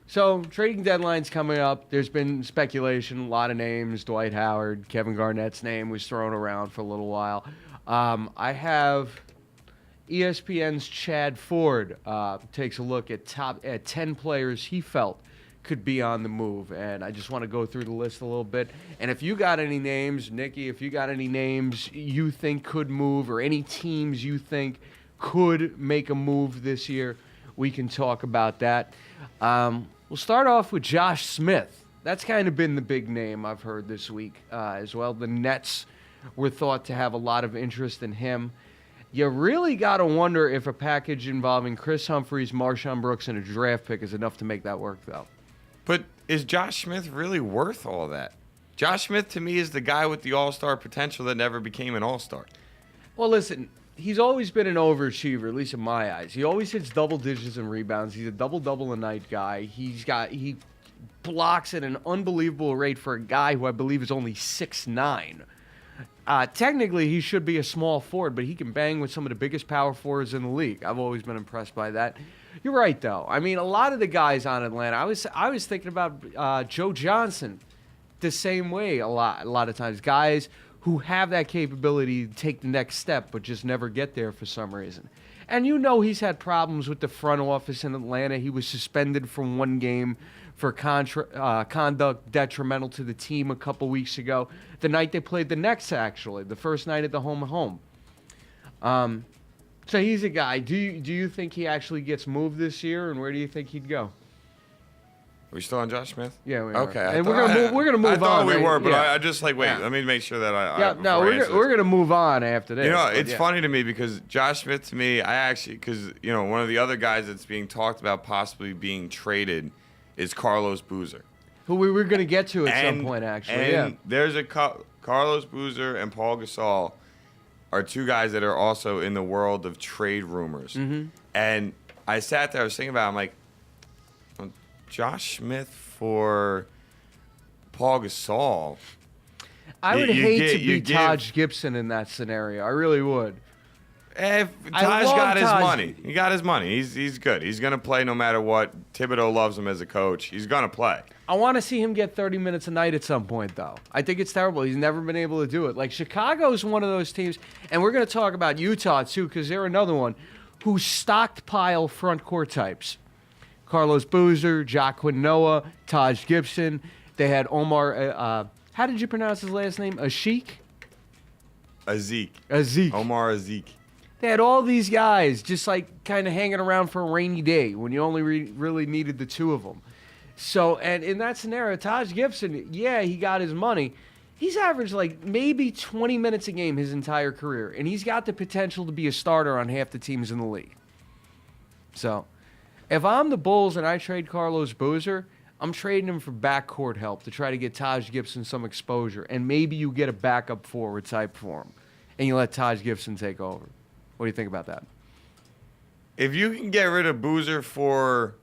So, trading deadline's coming up. There's been speculation, a lot of names. Dwight Howard, Kevin Garnett's name was thrown around for a little while. I have ESPN's Chad Ford takes a look at 10 players he felt could be on the move. And I just want to go through the list a little bit. And if you got any names, Nikki, if you got any names you think could move or any teams you think could make a move this year, we can talk about that. We'll start off with Josh Smith. That's kind of been the big name I've heard this week as well. The Nets were thought to have a lot of interest in him. You really got to wonder if a package involving Chris Humphries, Marshawn Brooks, and a draft pick is enough to make that work, though. But is Josh Smith really worth all that? Josh Smith, to me, is the guy with the all-star potential that never became an all-star. Well, listen, he's always been an overachiever, at least in my eyes. He always hits double digits in rebounds. He's a double-double-a-night guy. He blocks at an unbelievable rate for a guy who I believe is only 6'9". Technically, he should be a small forward, but he can bang with some of the biggest power forwards in the league. I've always been impressed by that. You're right, though. I mean, a lot of the guys on Atlanta, I was thinking about Joe Johnson the same way a lot of times. Guys who have that capability to take the next step but just never get there for some reason. And you know he's had problems with the front office in Atlanta. He was suspended from one game for conduct detrimental to the team a couple weeks ago. The night they played the Knicks, actually, the first night at the home. So he's a guy. Do you think he actually gets moved this year, and where do you think he'd go? Are we still on Josh Smith? Yeah, we okay, are. And we're gonna move on. I thought we right? were, but yeah. I just wait. Let me make sure that we're gonna move on after this. You know, it's funny to me because Josh Smith, to me, because one of the other guys that's being talked about possibly being traded is Carlos Boozer, who we were gonna get to at some point, actually. And there's Carlos Boozer and Paul Gasol are two guys that are also in the world of trade rumors. Mm-hmm. And I sat there, I was thinking about it, I'm like, Josh Smith for Paul Gasol. I would hate to be Taj Gibson in that scenario. I really would. Taj got his money. He got his money. He's good. He's going to play no matter what. Thibodeau loves him as a coach. He's going to play. I want to see him get 30 minutes a night at some point, though. I think it's terrible. He's never been able to do it. Like, Chicago's one of those teams, and we're going to talk about Utah, too, because they're another one, who stockpile front court types. Carlos Boozer, Joaquin Noah, Taj Gibson. They had Omar, how did you pronounce his last name? Azik. Omar Azik. They had all these guys just like kind of hanging around for a rainy day when you only really needed the two of them. So, and in that scenario, Taj Gibson, he got his money. He's averaged like maybe 20 minutes a game his entire career, and he's got the potential to be a starter on half the teams in the league. So, if I'm the Bulls and I trade Carlos Boozer, I'm trading him for backcourt help to try to get Taj Gibson some exposure, and maybe you get a backup forward type for him, and you let Taj Gibson take over. What do you think about that? If you can get rid of Boozer for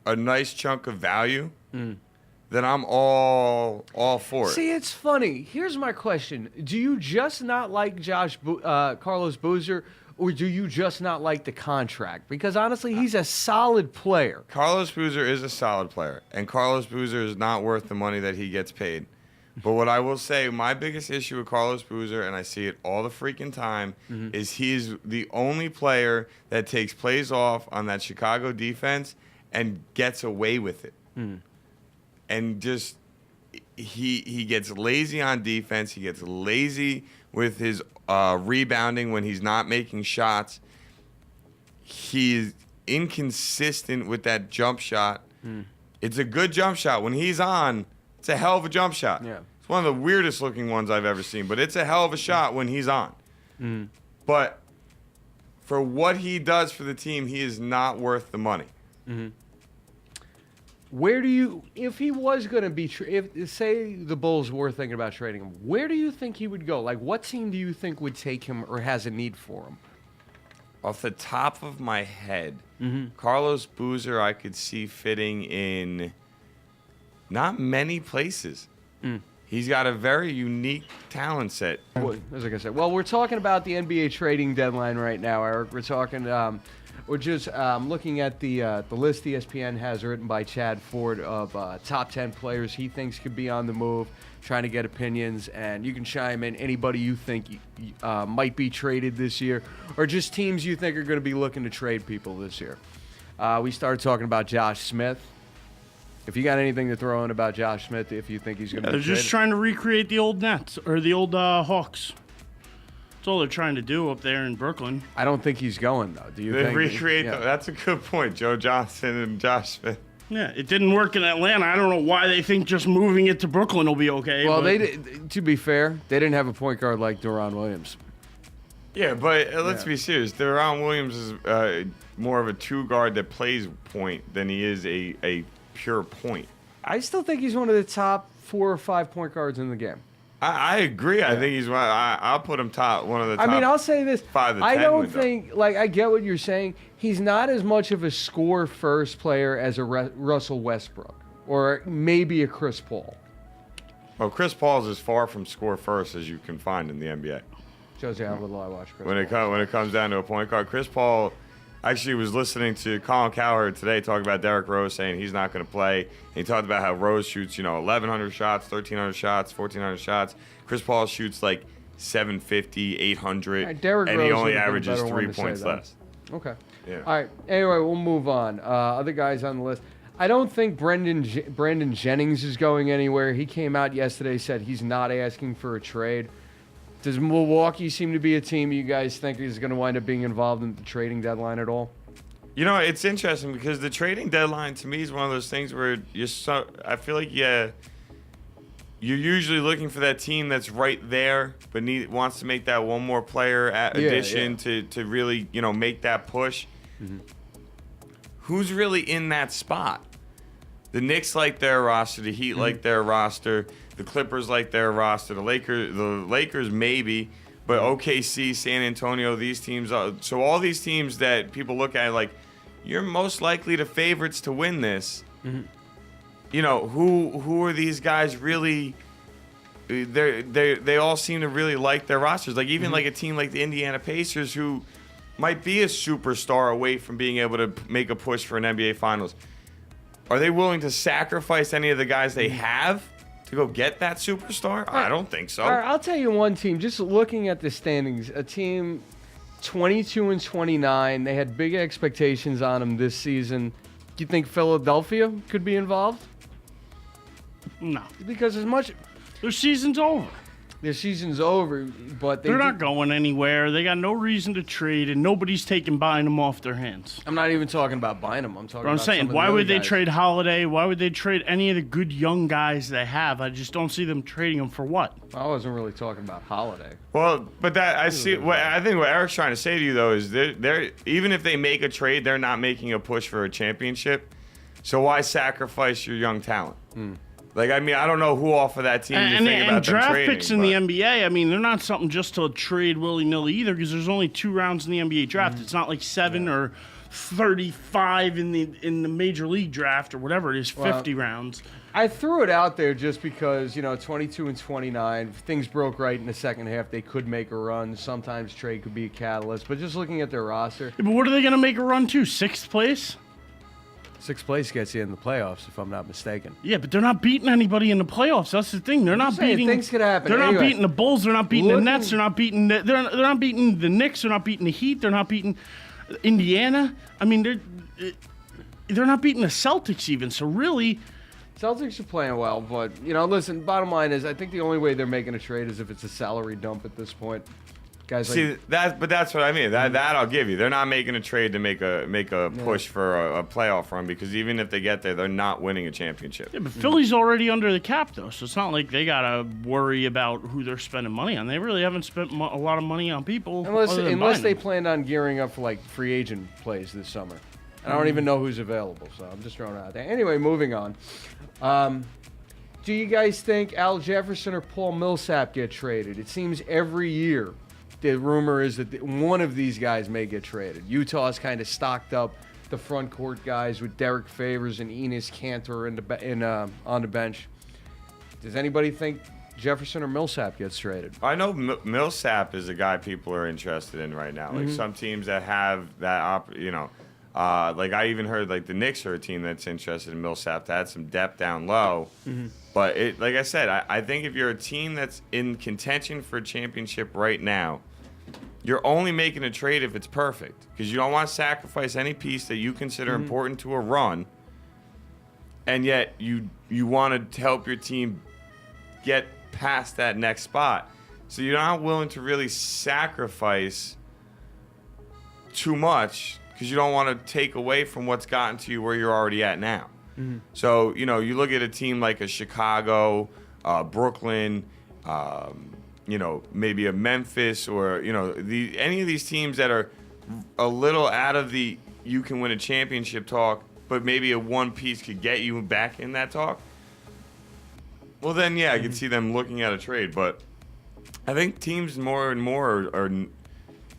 a nice chunk of value, then I'm all for it. See, it's funny. Here's my question. Do you just not like Carlos Boozer, or do you just not like the contract? Because honestly, he's a solid player. Carlos Boozer is a solid player, and Carlos Boozer is not worth the money that he gets paid. But what I will say, my biggest issue with Carlos Boozer, and I see it all the freaking time, is he's the only player that takes plays off on that Chicago defense and gets away with it. And just he gets lazy on defense. He gets lazy with his rebounding when he's not making shots. He's inconsistent with that jump shot. It's a good jump shot. When he's on, it's a hell of a jump shot. Yeah. It's one of the weirdest looking ones I've ever seen, but it's a hell of a shot when he's on. But for what he does for the team, he is not worth the money. Where do you, if he was going to be, if say the Bulls were thinking about trading him, where do you think he would go? Like, what team do you think would take him or has a need for him? Off the top of my head, Carlos Boozer I could see fitting in not many places. He's got a very unique talent set. As like I said, well, we're talking about the NBA trading deadline right now, Eric. We're talking We're just looking at the list ESPN has written by Chad Ford of top 10 players he thinks could be on the move, trying to get opinions, and you can chime in anybody you think might be traded this year, or just teams you think are going to be looking to trade people this year. We started talking about Josh Smith. If you got anything to throw in about Josh Smith, if you think he's going to be They're traded. just trying to recreate the old Nets, or the old Hawks. That's all they're trying to do up there in Brooklyn. I don't think he's going, though. Do you They think? recreate Yeah. that's a good point. Joe Johnson and Josh Smith. Yeah, it didn't work in Atlanta. I don't know why they think just moving it to Brooklyn will be okay. Well, but to be fair, they didn't have a point guard like Deron Williams. Yeah, but let's Yeah. be serious. Deron Williams is more of a two guard that plays point than he is a pure point. I still think he's one of the top 4 or 5 point guards in the game. I agree. I think he's one. I'll put him one of the top. I mean, I'll say this. 5 to 10 I don't window. think, I get what you're saying. He's not as much of a score-first player as a Russell Westbrook or maybe a Chris Paul. Well, Chris Paul's as far from score first as you can find in the NBA. Shows you how little I watch Chris When Paul. it comes down to a point guard, Chris Paul actually was listening to Colin Cowherd today talk about Derrick Rose saying he's not going to play. And he talked about how Rose shoots, 1,100 shots, 1,300 shots, 1,400 shots. Chris Paul shoots like 750, 800, Right, Derrick and he Rose only would have been a averages better one 3 to say points that. less. Okay. Yeah. All right. Anyway, we'll move on. Other guys on the list. I don't think Brandon Jennings is going anywhere. He came out yesterday, said he's not asking for a trade. Does Milwaukee seem to be a team you guys think is going to wind up being involved in the trading deadline at all? It's interesting because the trading deadline to me is one of those things where I feel like you're usually looking for that team that's right there, but wants to make that one more player addition to really make that push. Mm-hmm. Who's really in that spot? The Knicks like their roster, the Heat like their roster, the Clippers like their roster, the Lakers maybe, but OKC, San Antonio, these teams. So all these teams that people look at like, you're most likely the favorites to win this. Mm-hmm. Who are these guys really? They all seem to really like their rosters. Like even like a team like the Indiana Pacers, who might be a superstar away from being able to make a push for an NBA Finals. Are they willing to sacrifice any of the guys they have to go get that superstar? I don't think so. All right, I'll tell you one team. Just looking at the standings, a team 22-29. They had big expectations on them this season. Do you think Philadelphia could be involved? no, Because as much their season's over. their season's over, but They're not going anywhere. They got no reason to trade, and nobody's buying them off their hands. I'm not even talking about buying them. I'm talking But I'm about saying, some of the why other would they guys. trade Holiday? Why would they trade any of the good young guys they have? I just don't see them trading them for what? I wasn't really talking about Holiday. Well, but I think what Eric's trying to say to you though is they're even if they make a trade, they're not making a push for a championship. So why sacrifice your young talent? Like, I mean, I don't know who off of that team you think about And them draft trading, picks in the NBA, I mean, they're not something just to trade willy-nilly either, because there's only 2 rounds in the NBA draft. It's not like 7 or 35 in the major league draft or whatever it is, 50 rounds. I threw it out there just because, 22-29, if things broke right in the second half, they could make a run. Sometimes trade could be a catalyst. But just looking at their roster, Yeah, but what are they going to make a run to? 6th place? 6th place gets you in the playoffs, if I'm not mistaken. Yeah, but they're not beating anybody in the playoffs. That's the thing. They're not saying, beating. things could happen. They're not Anyway, beating the Bulls. They're not beating the looking- Nets. They're not beating. They're not beating the Knicks. They're not beating the Heat. They're not beating Indiana. I mean, they're not beating the Celtics even. So really, Celtics are playing well, but, listen, bottom line is I think the only way they're making a trade is if it's a salary dump at this point. Guys See but that's what I mean. That I'll give you. They're not making a trade to make a push for a playoff run because even if they get there, they're not winning a championship. yeah, but Philly's already under the cap though, so it's not like they gotta worry about who they're spending money on. They really haven't spent a lot of money on people. Unless other than they buying them. planned on gearing up for free agent plays this summer. And I don't even know who's available, so I'm just throwing it out there. Anyway, moving on. Do you guys think Al Jefferson or Paul Millsap get traded? It seems every year the rumor is that one of these guys may get traded. Utah's kind of stocked up the front court guys with Derek Favors and Enes Kanter on the bench. Does anybody think Jefferson or Millsap gets traded. I know Millsap is a guy people are interested in right now. Like some teams that have that, like I even heard like the Knicks are a team that's interested in Millsap to add some depth down low. But like I said, I think if you're a team that's in contention for a championship right now, you're only making a trade if it's perfect because you don't want to sacrifice any piece that you consider important to a run, and yet you want to help your team get past that next spot. So you're not willing to really sacrifice too much because you don't want to take away from what's gotten to you where you're already at now. So, you look at a team like a Chicago, Brooklyn, maybe a Memphis or, any of these teams that are a little out of the you can win a championship talk, but maybe a one piece could get you back in that talk. Well, then, yeah, I could see them looking at a trade. But I think teams more and more are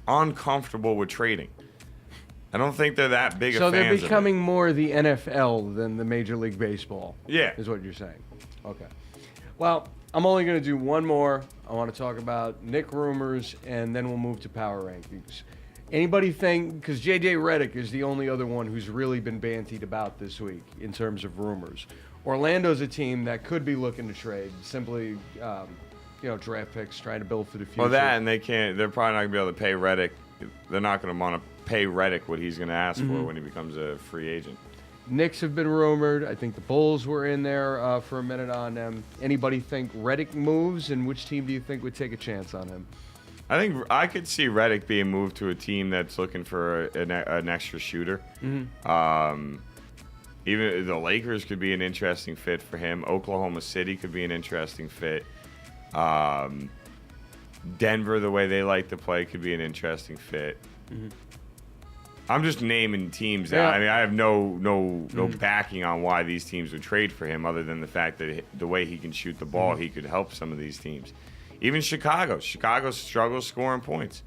uncomfortable with trading. I don't think they're that big of fans. So they're becoming more the NFL than the Major League Baseball. Yeah. Is what you're saying. Okay. Well, I'm only going to do one more. I want to talk about Nick rumors, and then we'll move to power rankings. Anybody think, because J.J. Redick is the only other one who's really been bantied about this week in terms of rumors. Orlando's a team that could be looking to trade, simply, draft picks, trying to build for the future. Well, that, and they're probably not going to be able to pay Redick. They're not going to want to pay Redick what he's going to ask for when he becomes a free agent. Knicks have been rumored. I think the Bulls were in there for a minute on them. Anybody think Redick moves, and which team do you think would take a chance on him? I think I could see Redick being moved to a team that's looking for an extra shooter. Even the Lakers could be an interesting fit for him. Oklahoma City could be an interesting fit. Denver, the way they like to play, could be an interesting fit. I'm just naming teams. Yeah. I mean, I have no backing on why these teams would trade for him, other than the fact that the way he can shoot the ball, he could help some of these teams. Even Chicago struggles scoring points.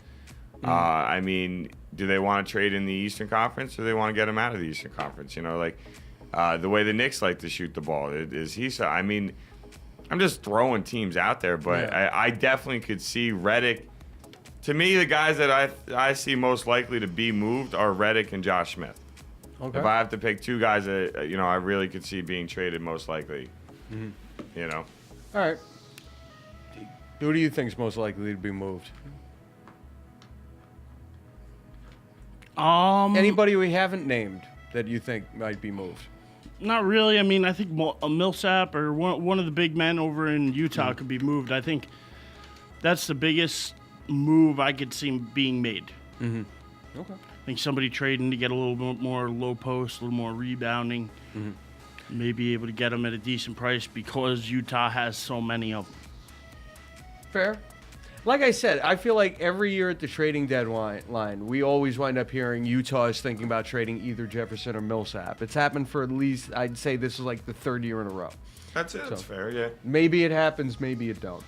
I mean, do they want to trade in the Eastern Conference, or do they want to get him out of the Eastern Conference? The way the Knicks like to shoot the ball, I mean, I'm just throwing teams out there, but Yeah. I definitely could see Redick. To me, the guys that I see most likely to be moved are Redick and Josh Smith. Okay. If I have to pick two guys that I really could see being traded most likely, All right. Who do you think is most likely to be moved? Anybody we haven't named that you think might be moved? Not really. I mean, I think Millsap or one of the big men over in Utah could be moved. I think that's the biggest move I could see being made. Okay. I think somebody trading to get a little bit more low post, a little more rebounding, maybe able to get them at a decent price because Utah has so many of them. Fair. Like I said, I feel like every year at the trading deadline, we always wind up hearing Utah is thinking about trading either Jefferson or Millsap. It's happened for at least, I'd say this is like the third year in a row. that's it. That's fair, yeah. Maybe it happens, maybe it don't.